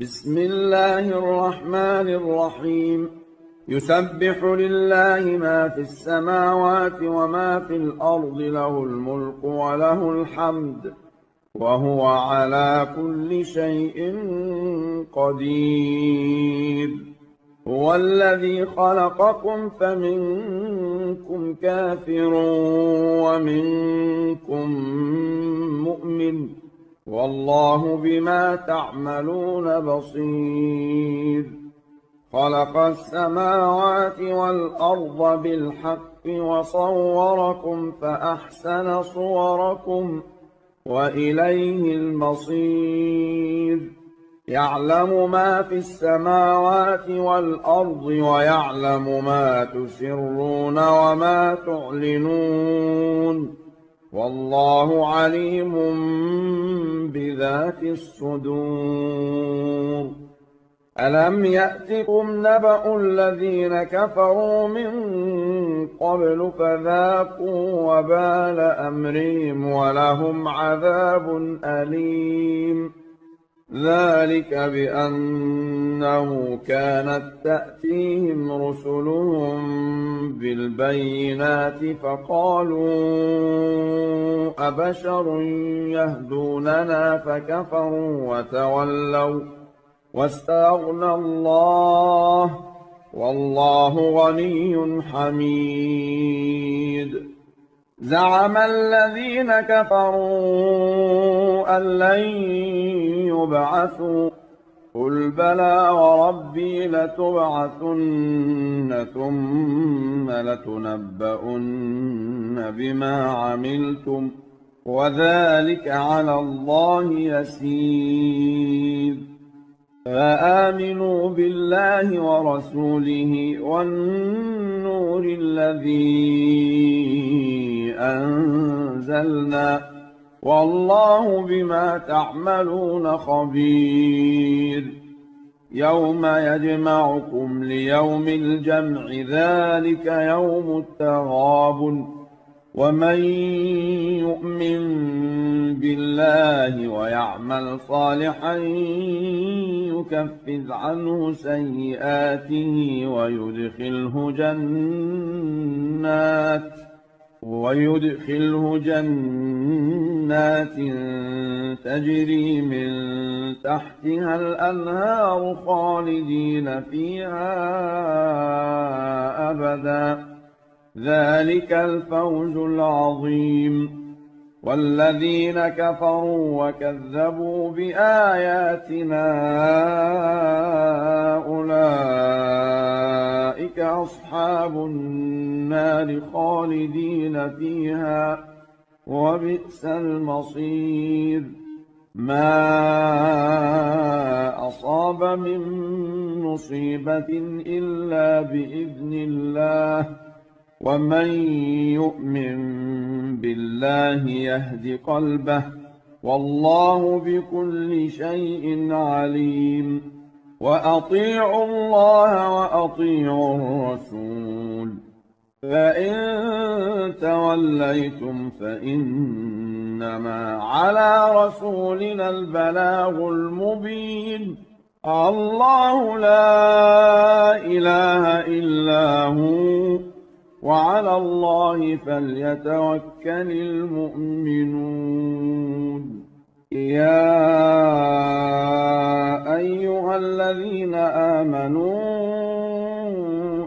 بسم الله الرحمن الرحيم. يسبح لله ما في السماوات وما في الأرض، له الملك وله الحمد، وهو على كل شيء قدير. هو الذي خلقكم فمنكم كافر ومنكم مؤمن، والله بما تعملون بصير. خلق السماوات والأرض بالحق وصوركم فأحسن صوركم وإليه المصير. يعلم ما في السماوات والأرض ويعلم ما تسرون وما تعلنون، والله عليم بذات الصدور. ألم يأتكم نبأ الذين كفروا من قبل فذاقوا وبال أمرهم ولهم عذاب أليم. ذلك بأنه كانت تأتيهم رسلهم بالبينات فقالوا أبشر يهدوننا فكفروا وتولوا واستغنى الله، والله غني حميد. زعم الذين كفروا أن لن يبعثوا، قل بلى وربي لتبعثن ثم لتنبؤن بما عملتم، وذلك على الله يسير. فآمنوا بالله ورسوله والنور الذي أنزلنا، والله بما تعملون خبير. يوم يجمعكم ليوم الجمع، ذلك يوم التغابن. ومن يؤمن بالله ويعمل صالحا يكفر عنه سيئاته ويدخله جنات تجري من تحتها الأنهار خالدين فيها أبدا، ذلك الفوز العظيم. والذين كفروا وكذبوا بآياتنا أولئك أصحاب النار خالدين فيها، وبئس المصير. ما أصاب من مصيبة إلا بإذن الله، ومن يؤمن بالله يهد قلبه، والله بكل شيء عليم. وأطيعوا الله وأطيعوا الرسول، فإن توليتم فإنما على رسولنا البلاغ المبين. الله لا إله إلا هو، وعلى الله فليتوكل المؤمنون. يا أيها الذين آمنوا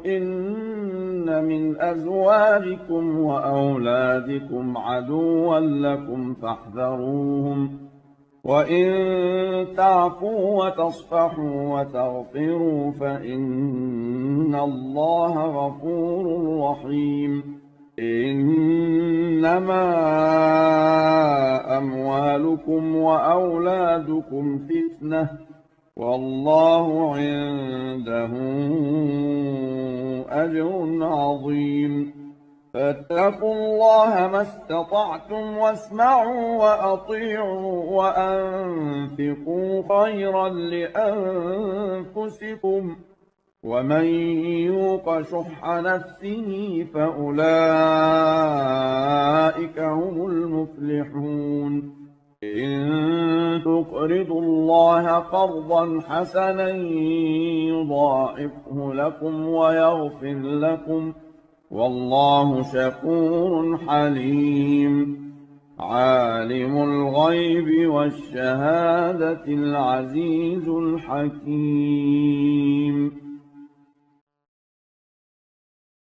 إن من أزواجكم وأولادكم عدوا لكم فاحذروهم، وإن تعفوا وتصفحوا وتغفروا فإن الله غفور رحيم. إنما أموالكم وأولادكم فتنة، والله عنده أجر عظيم. فاتقوا الله ما استطعتم واسمعوا وأطيعوا وأنفقوا خيرا لأنفسكم، ومن يوق شح نفسه فأولئك هم المفلحون. إن تقرضوا الله قرضا حسنا يضاعفه لكم ويغفر لكم والله شكور حليم عالم الغيب والشهادة العزيز الحكيم